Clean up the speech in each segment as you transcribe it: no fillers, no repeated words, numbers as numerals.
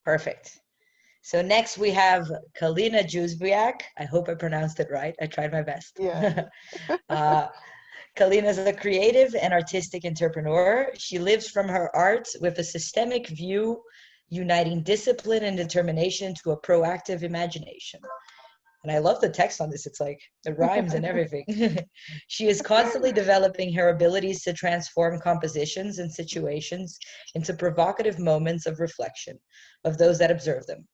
Perfect. So next we have Kalina Juzwiak. I hope I pronounced it right. I tried my best. Yeah. uh, Kalina is a creative and artistic entrepreneur. She lives from her art with a systemic view, uniting discipline and determination to a proactive imagination. And I love the text on this. It's like it rhymes and everything. She is constantly developing her abilities to transform compositions and situations into provocative moments of reflection of those that observe them.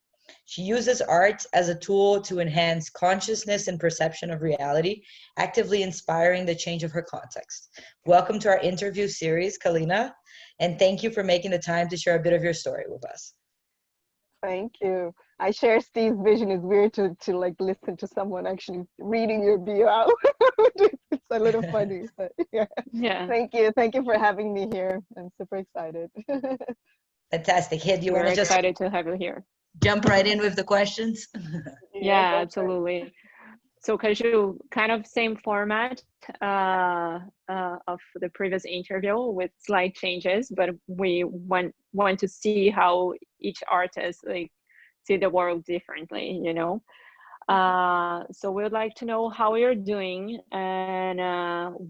She uses art as a tool to enhance consciousness and perception of reality, actively inspiring the change of her context. Welcome to our interview series, Kalina, and thank you for making the time to share a bit of your story with us. Thank you. I share Steve's vision. It's weird to like listen to someone actually reading your bio out. It's a little funny, but yeah. Yeah, Thank you. Thank you for having me here. I'm super excited. Fantastic. Hid, you want we're to just excited to have you here. jump right in with the questions? Yeah, Yeah, go for it. absolutely. So, Kaju, kind of same format of the previous interview with slight changes, but we want to see how each artist like see the world differently, you know. So we'd like to know how you're doing and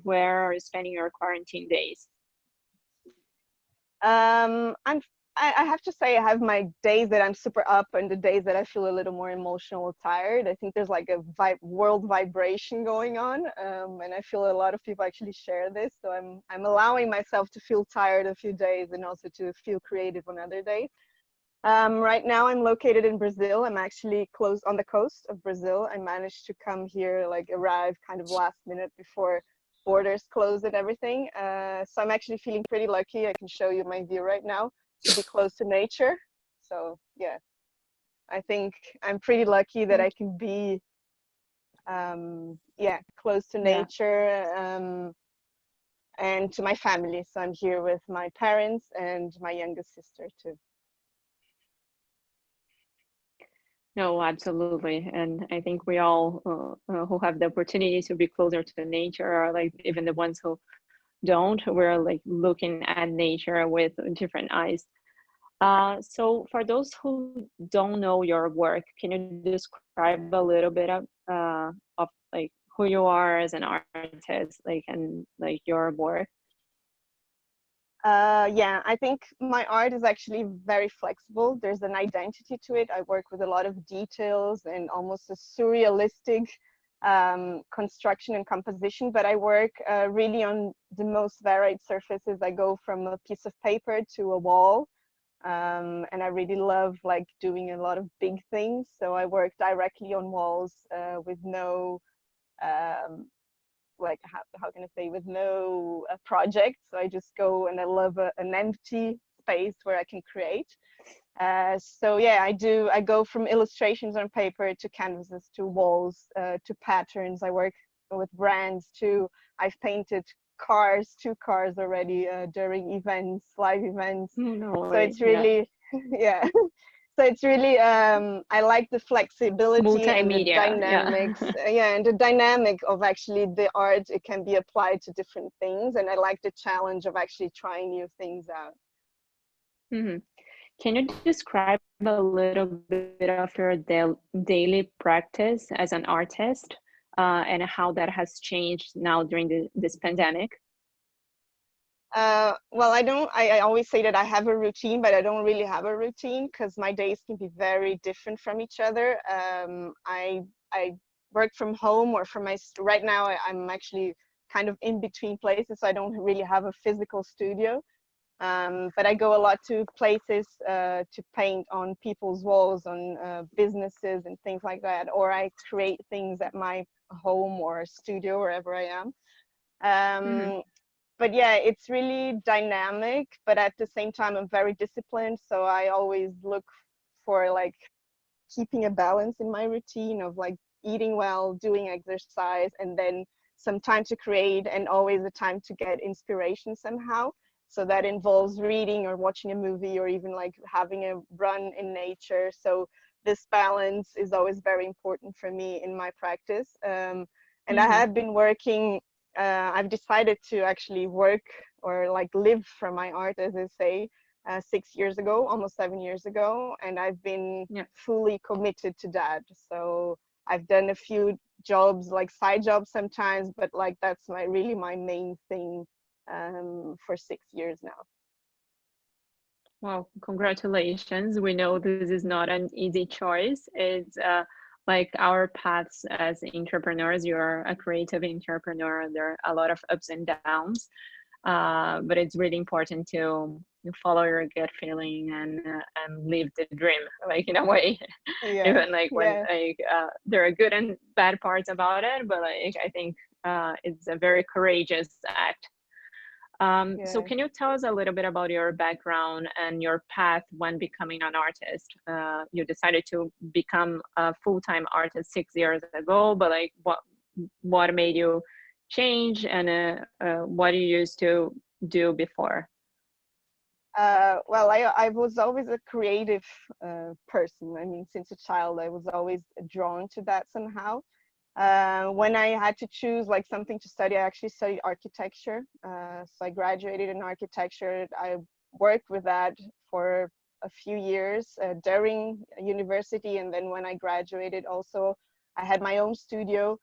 where are you spending your quarantine days. I'm. I have to say, I have my days that I'm super up and the days that I feel a little more emotional, tired. I think there's like a world vibration going on, and I feel a lot of people actually share this. So I'm allowing myself to feel tired a few days and also to feel creative on other days. Right now, I'm located in Brazil. I'm actually close on the coast of Brazil. I managed to come here, like arrive kind of last minute before borders closed and everything. So I'm actually feeling pretty lucky. I can show you my view right now to be close to nature. So yeah, I think I'm pretty lucky that I can be, yeah, close to Yeah. nature and to my family. So I'm here with my parents and my youngest sister too. No, absolutely. And I think we all who have the opportunity to be closer to nature, or like even the ones who don't, we're like looking at nature with different eyes. So for those who don't know your work, can you describe a little bit of like who you are as an artist, like and like your work? Yeah, I think my art is actually very flexible. There's an identity to it. I work with a lot of details and almost a surrealistic construction and composition, but I work really on the most varied surfaces. I go from a piece of paper to a wall, and I really love like doing a lot of big things. So I work directly on walls with no um, like how can I say, with no project. So I just go and I love an empty space where I can create. So yeah, I go from illustrations on paper to canvases to walls to patterns. I work with brands too. I've painted cars, two cars already during events, live events. No So way. it's Yeah. really yeah. So it's really I like the flexibility and the Multimedia. Yeah. dynamics, yeah, and the dynamic of actually the art. It can be applied to different things, and I like the challenge of actually trying new things out. Mhm. Can you describe a little bit of your daily practice as an artist and how that has changed now during this pandemic? Well, I don't. I always say that I have a routine, but I don't really have a routine because my days can be very different from each other. I work from home or from right now. I'm actually kind of in between places, so I don't really have a physical studio. But I go a lot to places to paint on people's walls, on businesses and things like that, or I create things at my home or studio, wherever I am. Hmm. But yeah, it's really dynamic, but at the same time, I'm very disciplined. So I always look for like keeping a balance in my routine of like eating well, doing exercise, and then some time to create and always a time to get inspiration somehow. So that involves reading or watching a movie or even like having a run in nature. So this balance is always very important for me in my practice. And I Hmm. have been working, I've decided to actually work or like live from my art, as I say, 6 years ago, almost 7 years ago, and I've been Yeah. fully committed to that. So I've done a few jobs, like side jobs sometimes, but like that's really my main thing for 6 years now. Well, congratulations. We know this is not an easy choice. It's like our paths as entrepreneurs. You're a creative entrepreneur. There are a lot of ups and downs, but it's really important to follow your gut feeling and live the dream, like in a way. Yeah, Even like when yeah, like there are good and bad parts about it, but like I think it's a very courageous act. So yeah. can you tell us a little bit about your background and your path when becoming an artist? You decided to become a full-time artist 6 years ago, but like what made you change, and what you used to do before? Well, I was always a creative person. I mean, since a child, I was always drawn to that somehow. When I had to choose like something to study, I actually studied architecture. So I graduated in architecture. I worked with that for a few years during university, and then when I graduated, also I had my own studio.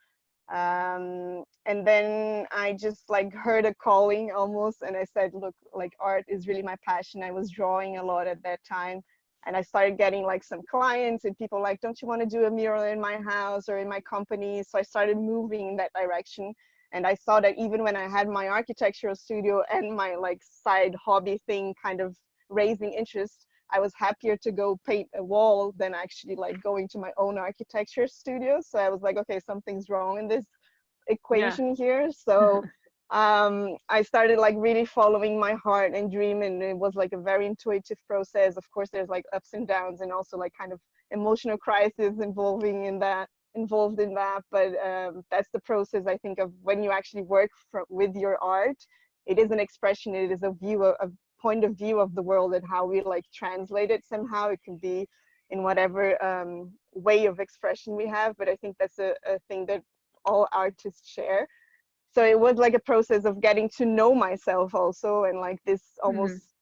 And then I just like heard a calling almost, and I said, look, like art is really my passion. I was drawing a lot at that time, and I started getting like some clients and people like, don't you want to do a mural in my house or in my company? So I started moving in that direction, and I saw that even when I had my architectural studio and my like side hobby thing kind of raising interest, I was happier to go paint a wall than actually like going to my own architecture studio. So I was like, okay, something's wrong in this Yeah, equation here. So I started like really following my heart and dream, and it was like a very intuitive process. Of course, there's like ups and downs, and also like kind of emotional crisis involved in that. But that's the process, I think, of when you actually work with your art. It is an expression. It is a point of view of the world, and how we like translate it somehow. It can be in whatever way of expression we have, but I think that's a thing that all artists share. So it was like a process of getting to know myself also, and like this almost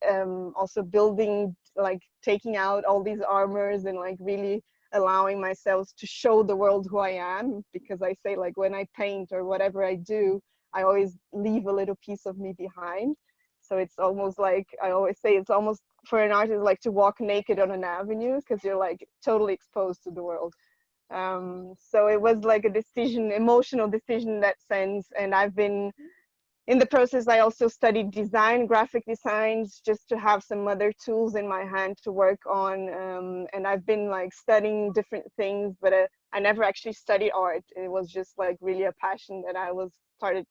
hmm, also building, like taking out all these armors and like really allowing myself to show the world who I am. Because I say like when I paint or whatever I do, I always leave a little piece of me behind. So it's almost like, I always say, it's almost for an artist like to walk naked on an avenue, because you're like totally exposed to the world. So it was like a decision, emotional decision in that sense. And I've been in the process, I also studied design, graphic designs, just to have some other tools in my hand to work on. And I've been like studying different things, but I never actually studied art. It was just like really a passion that I was started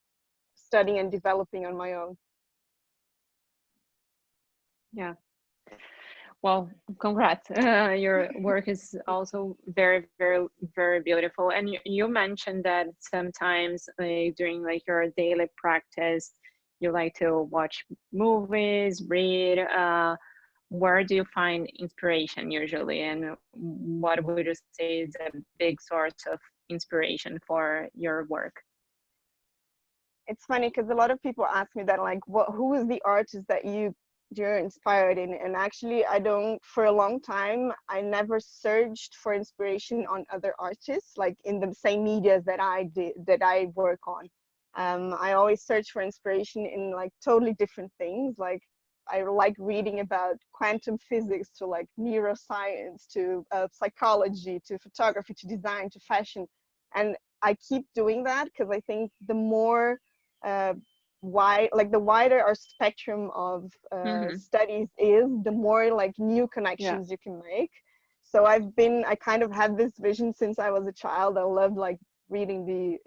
studying and developing on my own. yeah. Well, congrats. Your work is also very, very, very beautiful. And you mentioned that sometimes like, during like your daily practice, you like to watch movies, read. Where do you find inspiration usually? And what would you say is a big source of inspiration for your work? It's funny because a lot of people ask me that, like, who is the artist that you're inspired in? And actually, I don't. For a long time, I never searched for inspiration on other artists, like in the same medias that I work on. I always search for inspiration in like totally different things. Like I like reading about quantum physics to like neuroscience to psychology to photography to design to fashion, and I keep doing that because I think the more uh, the wider our spectrum of Mm-hmm. studies is, the more like new Yeah. connections you can make. So I kind of had this vision since I was a child. I loved like reading the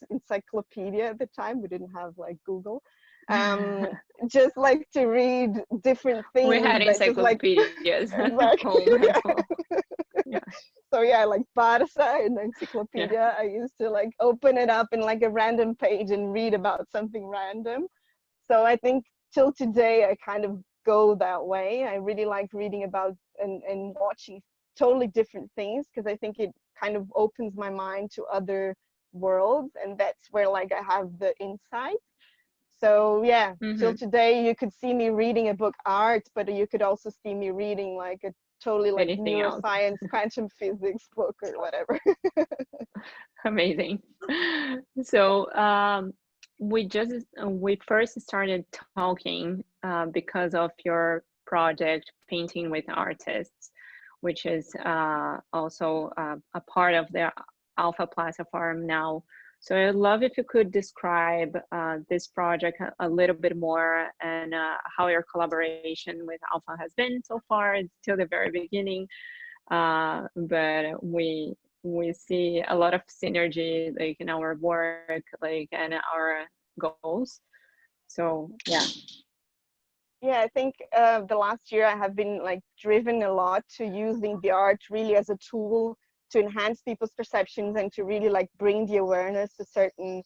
encyclopedia at the time. We didn't have like Google. Um, just like to read different We things had that just like encyclopedias at home exactly. as well. Yeah. So yeah, like Barca in the Yeah. encyclopedia, I used to like open it up in like a random page and read about something random. So I think till today I kind of go that way. I really like reading about and watching totally different things, because I think it kind of opens my mind to other worlds, and that's where like I have the insight. So yeah, till Mm-hmm. today you could see me reading a book art, but you could also see me reading like a totally like Anything else? neuroscience, quantum physics book or whatever. Amazing. So we first started talking because of your project Painting with Artists, which is also a part of the Alpha platform now. So I'd love if you could describe this project a little bit more, and how your collaboration with Alpha has been so far. It's still the very beginning, but we see a lot of synergy like in our work, like, and our goals. So yeah. Yeah, I think the last year I have been like driven a lot to using the art really as a tool to enhance people's perceptions and to really like bring the awareness to certain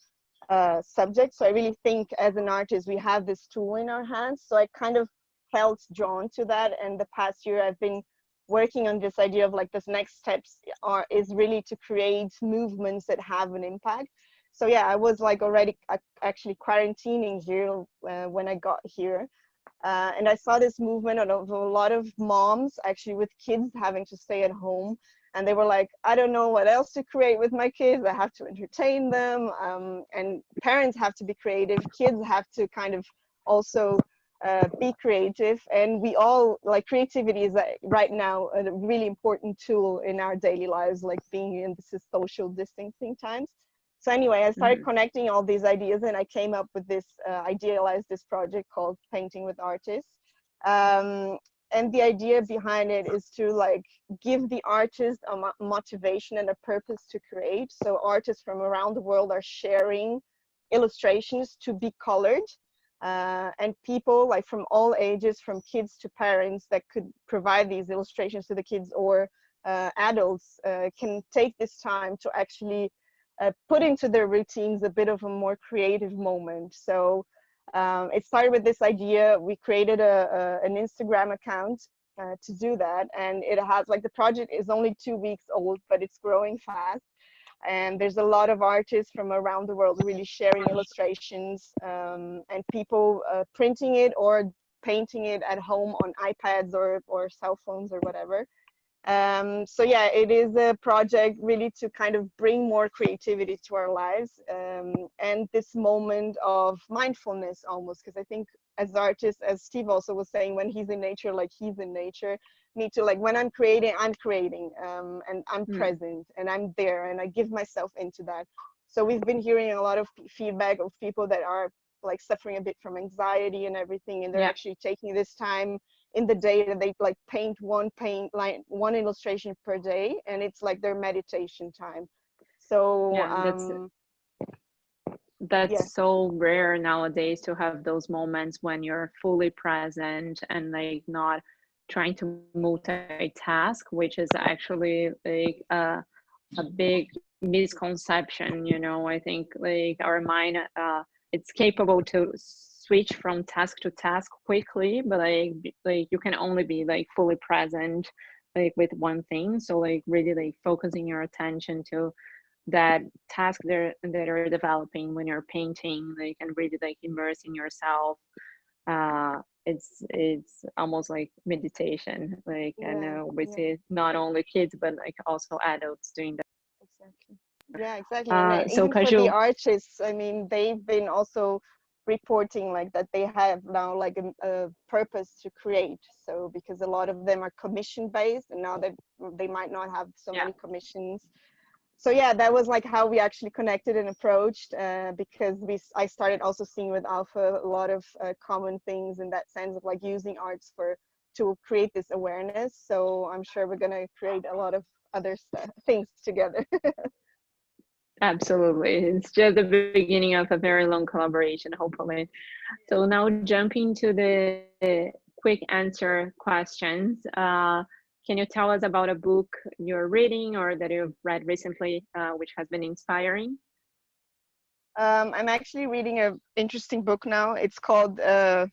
subjects. So I really think as an artist we have this tool in our hands. So I kind of felt drawn to that, and the past year I've been working on this idea of like this next steps are is really to create movements that have an impact. So yeah, I was like already actually quarantining here when I got here, and I saw this movement of a lot of moms actually with kids having to stay at home. And they were like, I don't know what else to create with my kids. I have to entertain them. And parents have to be creative. Kids have to kind of also be creative. And we all, like, creativity is right now a really important tool in our daily lives, like being in this social distancing times. So anyway, I started Mhm. connecting all these ideas, and I came up with this, idealized this project called Painting with Artists. Um, and the idea behind it is to like give the artist a motivation and a purpose to create. So artists from around the world are sharing illustrations to be colored. And people like from all ages, from kids to parents, that could provide these illustrations to the kids, or adults can take this time to actually put into their routines a bit of a more creative moment. So it started with this idea. We created an Instagram account to do that. And it has like, the project is only 2 weeks old, but it's growing fast. And there's a lot of artists from around the world really sharing illustrations, and people printing it or painting it at home on iPads or cell phones or whatever. So yeah, it is a project really to kind of bring more creativity to our lives, and this moment of mindfulness almost, because I think as artists, as Steve also was saying, when he's in nature, like he's in nature, need to, like, when I'm creating, and I'm Mm. present and I'm there and I give myself into that. So we've been hearing a lot of feedback of people that are like suffering a bit from anxiety and everything, and they're Yeah. actually taking this time in the day that they like paint like one illustration per day, and it's like their meditation time. So Yeah, yeah, that's so rare nowadays to have those moments when you're fully present and like not trying to multitask, which is actually like a big misconception. I think like our mind, it's capable to switch from task to task quickly, but like you can only be like fully present like with one thing. So like really like focusing your attention to that task that are developing when you're painting, like, and really like immersing yourself. It's almost like meditation, like, and yeah, we yeah, see not only kids but like also adults doing exactly. Yeah, exactly. And that. So even for the Kaju, artists, I mean, they've been also reporting like that they have now like a purpose to create. So because a lot of them are commission based, and now they might not have so yeah, many commissions. So yeah, that was like how we actually connected and approached, because I started also seeing with Alpha a lot of common things in that sense of like using arts to create this awareness. So I'm sure we're gonna create a lot of other things together. absolutely. It's just the beginning of a very long collaboration, hopefully. So now jumping to the quick answer questions. Can you tell us about a book you're reading or that you've read recently, which has been inspiring? I'm actually reading an interesting book now. It's called The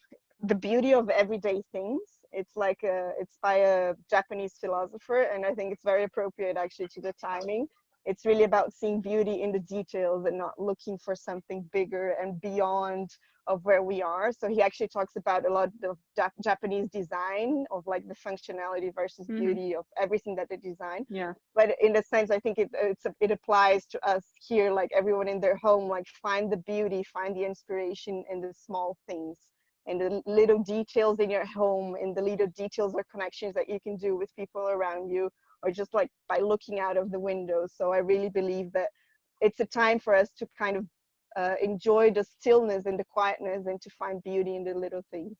Beauty of Everyday Things. It's by a Japanese philosopher, and I think it's very appropriate actually to the timing. it's really about seeing beauty in the details and not looking for something bigger and beyond of where we are. So he actually talks about a lot of Japanese design of like the functionality versus beauty of everything that they design. Yeah. But in a sense, I think it applies to us here, like everyone in their home, like find the beauty, find the inspiration in the small things, in the little details in your home, in the little details or connections that you can do with people around you, or just like by looking out of the window. So I really believe that it's a time for us to kind of enjoy the stillness and the quietness and to find beauty in the little things.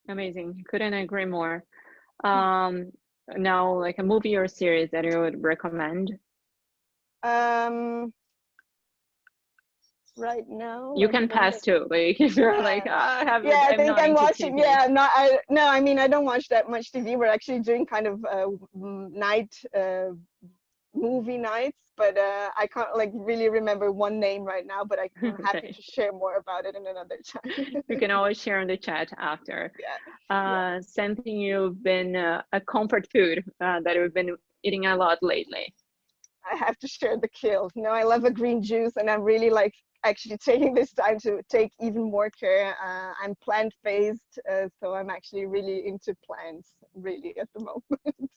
Amazing. Couldn't agree more. Now, like a movie or series that you would recommend? Right now, You can pass too. Like if you're like, I haven't. Yeah, I I'm think not I'm into watching. TV. Yeah, I mean, I don't watch that much TV. We're actually doing kind of night movie nights, but I can't like really remember one name right now, but I'm happy Okay. to share more about it in another time. You can always share in the chat after. Yeah. Something you've been a comfort food that you've been eating a lot lately. I have to share the kale. You know, I love a green juice, and I'm really like actually taking this time to take even more care. I'm plant-based, so I'm actually really into plants, really at the moment.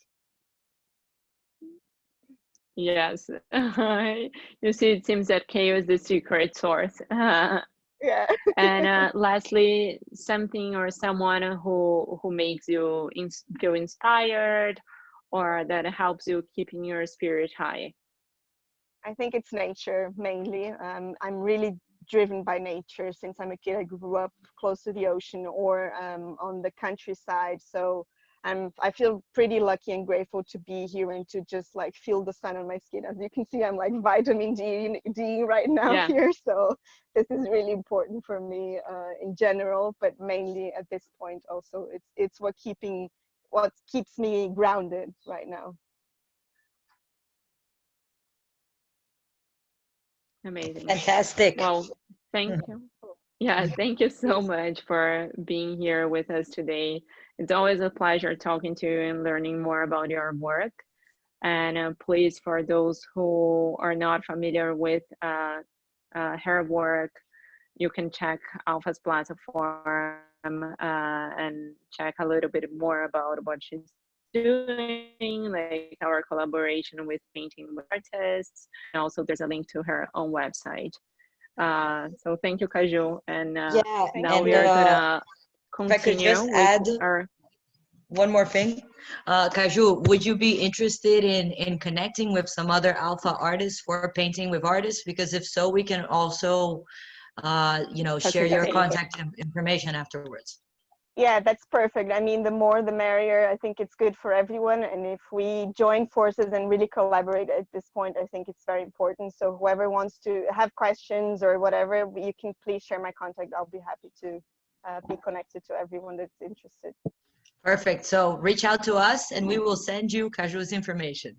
Yes. You see, it seems that kale is the secret source. Yeah. And lastly, something or someone who makes you feel inspired or that helps you keeping your spirit high. I think it's nature mainly. I'm really driven by nature since I'm a kid. I grew up close to the ocean or on the countryside. So I feel pretty lucky and grateful to be here and to just like feel the sun on my skin. As you can see, I'm like vitamin D right now here. So this is really important for me in general, but mainly at this point also it's what keeps me grounded right now. Amazing. Fantastic. Well, thank you. Yeah, thank you so much for being here with us today. It's always a pleasure talking to you and learning more about your work. And please, for those who are not familiar with her work, you can check Alpha's platform and check a little bit more about what she's doing, like our collaboration with painting with artists. And also there's a link to her own website. So thank you, Kaju. And now we are gonna continue. If I could just add one more thing. Kaju, would you be interested in connecting with some other Alpha artists for painting with artists? Because if so, we can also, share your contact information afterwards. Yeah, that's perfect. I mean, the more the merrier. I think it's good for everyone. And if we join forces and really collaborate at this point, I think it's very important. So whoever wants to have questions or whatever, you can please share my contact. I'll be happy to be connected to everyone that's interested. Perfect. So reach out to us and we will send you Kaju's information.